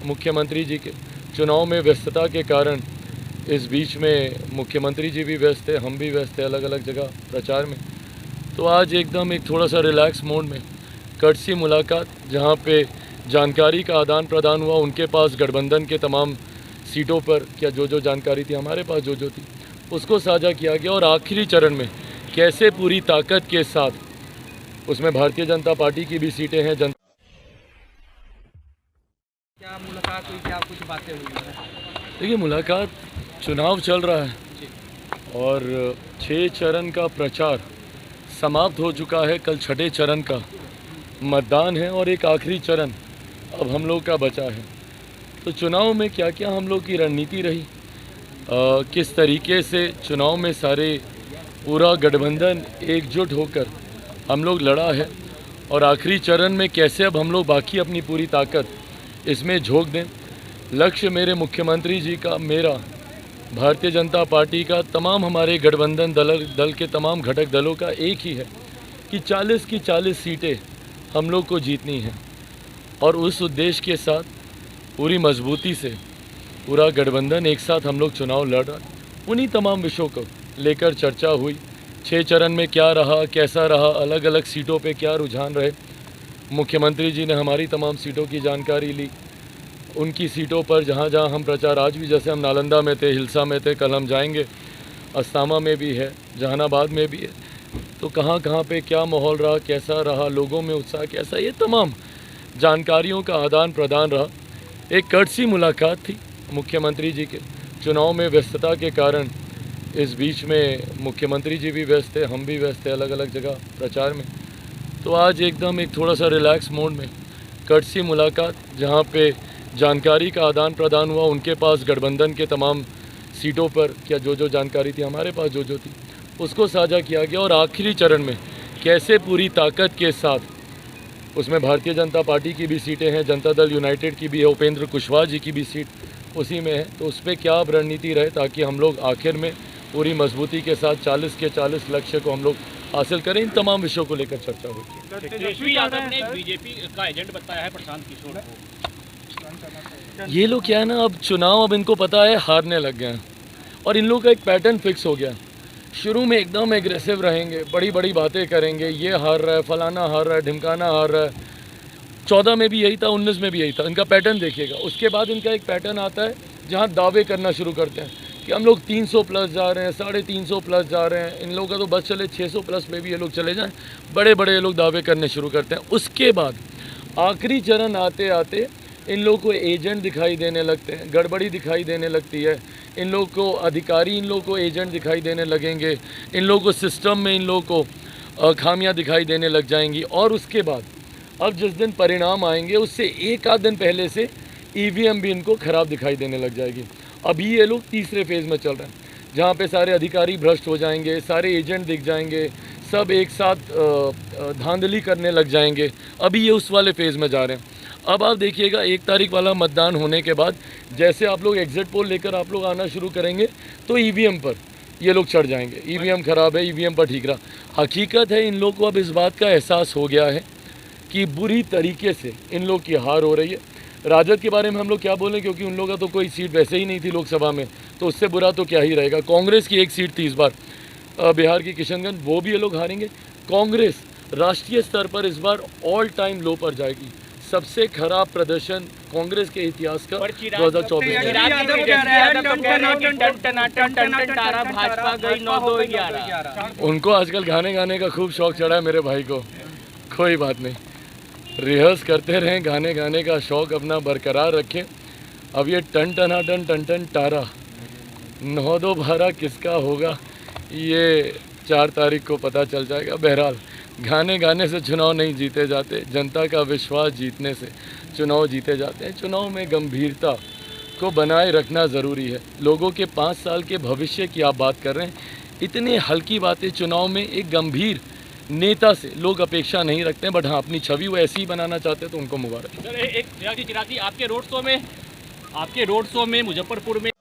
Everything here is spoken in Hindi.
मुख्यमंत्री जी के चुनाव में व्यस्तता के कारण इस बीच में मुख्यमंत्री जी भी व्यस्त है, हम भी व्यस्त हैं अलग अलग जगह प्रचार में। तो आज एकदम एक थोड़ा सा रिलैक्स मोड में कर्टसी मुलाकात, जहां पे जानकारी का आदान प्रदान हुआ। उनके पास गठबंधन के तमाम सीटों पर क्या जो जानकारी थी, हमारे पास जो थी, उसको साझा किया गया। और आखिरी चरण में कैसे पूरी ताकत के साथ, उसमें भारतीय जनता पार्टी की भी सीटें हैं। क्या मुलाकात हुई, क्या कुछ बातें हुई है? देखिए, मुलाकात, चुनाव चल रहा है और 6 चरण का प्रचार समाप्त हो चुका है। कल 6ठे चरण का मतदान है और एक आखिरी चरण अब हम लोग का बचा है। तो चुनाव में क्या क्या हम लोग की रणनीति रही, किस तरीके से चुनाव में सारे पूरा गठबंधन एकजुट होकर हम लोग लड़ा है, और आखिरी चरण में कैसे अब हम लोग बाकी अपनी पूरी ताकत इसमें झोंक दें। लक्ष्य मेरे मुख्यमंत्री जी का, मेरा, भारतीय जनता पार्टी का, तमाम हमारे गठबंधन दल के तमाम घटक दलों का एक ही है कि 40 की 40 सीटें हम लोग को जीतनी हैं। और उस उद्देश्य के साथ पूरी मजबूती से पूरा गठबंधन एक साथ हम लोग चुनाव लड़ रहा। उन्हीं तमाम विषयों को लेकर चर्चा हुई। 6 चरण में क्या रहा, कैसा रहा, अलग अलग सीटों पे क्या रुझान रहे। मुख्यमंत्री जी ने हमारी तमाम सीटों की जानकारी ली। उनकी सीटों पर जहाँ जहाँ हम प्रचार, आज भी जैसे हम नालंदा में थे, हिलसा में थे, कल हम जाएंगे, अस्तामा में भी है, जहानाबाद में भी है। तो कहाँ कहाँ पे क्या माहौल रहा, कैसा रहा, लोगों में उत्साह कैसा, ये तमाम जानकारियों का आदान प्रदान रहा। एक कर्टसी मुलाकात थी मुख्यमंत्री जी के चुनाव में व्यस्तता के कारण इस बीच में मुख्यमंत्री जी भी व्यस्त है, हम भी व्यस्त हैं अलग अलग जगह प्रचार में। तो आज एकदम एक थोड़ा सा रिलैक्स मोड में कर्टसी मुलाकात, जहां पे जानकारी का आदान प्रदान हुआ। उनके पास गठबंधन के तमाम सीटों पर क्या जो जानकारी थी, हमारे पास जो थी, उसको साझा किया गया। और आखिरी चरण में कैसे पूरी ताकत के साथ, उसमें भारतीय जनता पार्टी की भी सीटें हैं, जनता दल यूनाइटेड की भी है, उपेंद्र कुशवाहा जी की भी सीट उसी में है। तो उस पर क्या रणनीति रहे ताकि हम लोग आखिर में पूरी मजबूती के साथ 40 के 40 लक्ष्य को हम लोग हासिल करें। इन तमाम विषयों को लेकर चर्चा हुई। तेजस्वी यादव ने बीजेपी का एजेंट बताया है प्रशांत किशोर को। ये लोग क्या है ना, अब चुनाव, अब इनको पता है हारने लग गए हैं और इन लोगों का एक पैटर्न फिक्स हो गया। शुरू में एकदम एग्रेसिव रहेंगे, बड़ी बड़ी बातें करेंगे, ये हार रहा है, फलाना हार रहा है, ढिमकाना हार रहा है। 14 में भी यही था, 19 में भी यही था। इनका पैटर्न देखिएगा। उसके बाद इनका एक पैटर्न आता है जहाँ दावे करना शुरू करते हैं कि हम लोग 300 प्लस जा रहे हैं, 350 प्लस जा रहे हैं। इन लोगों का तो बस चले 600 प्लस में भी ये लोग चले जाएं, बड़े बड़े ये लोग दावे करने शुरू करते हैं। उसके बाद आखिरी चरण आते आते इन लोगों को एजेंट दिखाई देने लगते हैं, गड़बड़ी दिखाई देने लगती है। इन लोगों को अधिकारी, इन लोगों को एजेंट दिखाई देने लगेंगे। इन लोगों को सिस्टम में, इन लोगों को खामियां दिखाई देने लग जाएंगी। और उसके बाद अब जिस दिन परिणाम आएंगे उससे एक आध दिन पहले से ईवीएम भी इनको ख़राब दिखाई देने लग जाएगी। अभी ये लोग तीसरे फेज़ में चल रहे हैं जहाँ पे सारे अधिकारी भ्रष्ट हो जाएंगे, सारे एजेंट दिख जाएंगे, सब एक साथ धांधली करने लग जाएंगे। अभी ये उस वाले फेज़ में जा रहे हैं। अब आप देखिएगा 1 तारीख वाला मतदान होने के बाद जैसे आप लोग एग्जिट पोल लेकर आप लोग आना शुरू करेंगे तो ईवीएम पर ये लोग चढ़ जाएंगे। ईवीएम ख़राब है, ईवीएम पर ठीक रहा। हकीकत है इन लोग को अब इस बात का एहसास हो गया है कि बुरी तरीके से इन लोग की हार हो रही है। राजद के बारे में हम लोग क्या बोलें, क्योंकि उन लोगों का तो कोई सीट वैसे ही नहीं थी लोकसभा में, तो उससे बुरा तो क्या ही रहेगा। कांग्रेस की एक सीट थी इस बार बिहार की किशनगंज, वो भी ये लोग हारेंगे। कांग्रेस राष्ट्रीय स्तर पर इस बार ऑल टाइम लो पर जाएगी। सबसे खराब प्रदर्शन कांग्रेस के इतिहास का 2024 उनको आजकल गाने का खूब शौक चढ़ा है मेरे भाई को। कोई बात नहीं, रिहर्स करते रहें, गाने का शौक अपना बरकरार रखें। अब ये टन टन टारा 9-2 12 किसका होगा ये 4 तारीख को पता चल जाएगा। बहरहाल गाने से चुनाव नहीं जीते जाते, जनता का विश्वास जीतने से चुनाव जीते जाते हैं। चुनाव में गंभीरता को बनाए रखना ज़रूरी है। लोगों के 5 साल के भविष्य की आप बात कर रहे हैं, इतनी हल्की बातें चुनाव में एक गंभीर नेता से लोग अपेक्षा नहीं रखते हैं। बट हाँ, अपनी छवि वो ऐसी ही बनाना चाहते हैं तो उनको मुबारक। सर, एक चिराग जी, आपके रोड शो में मुजफ्फरपुर में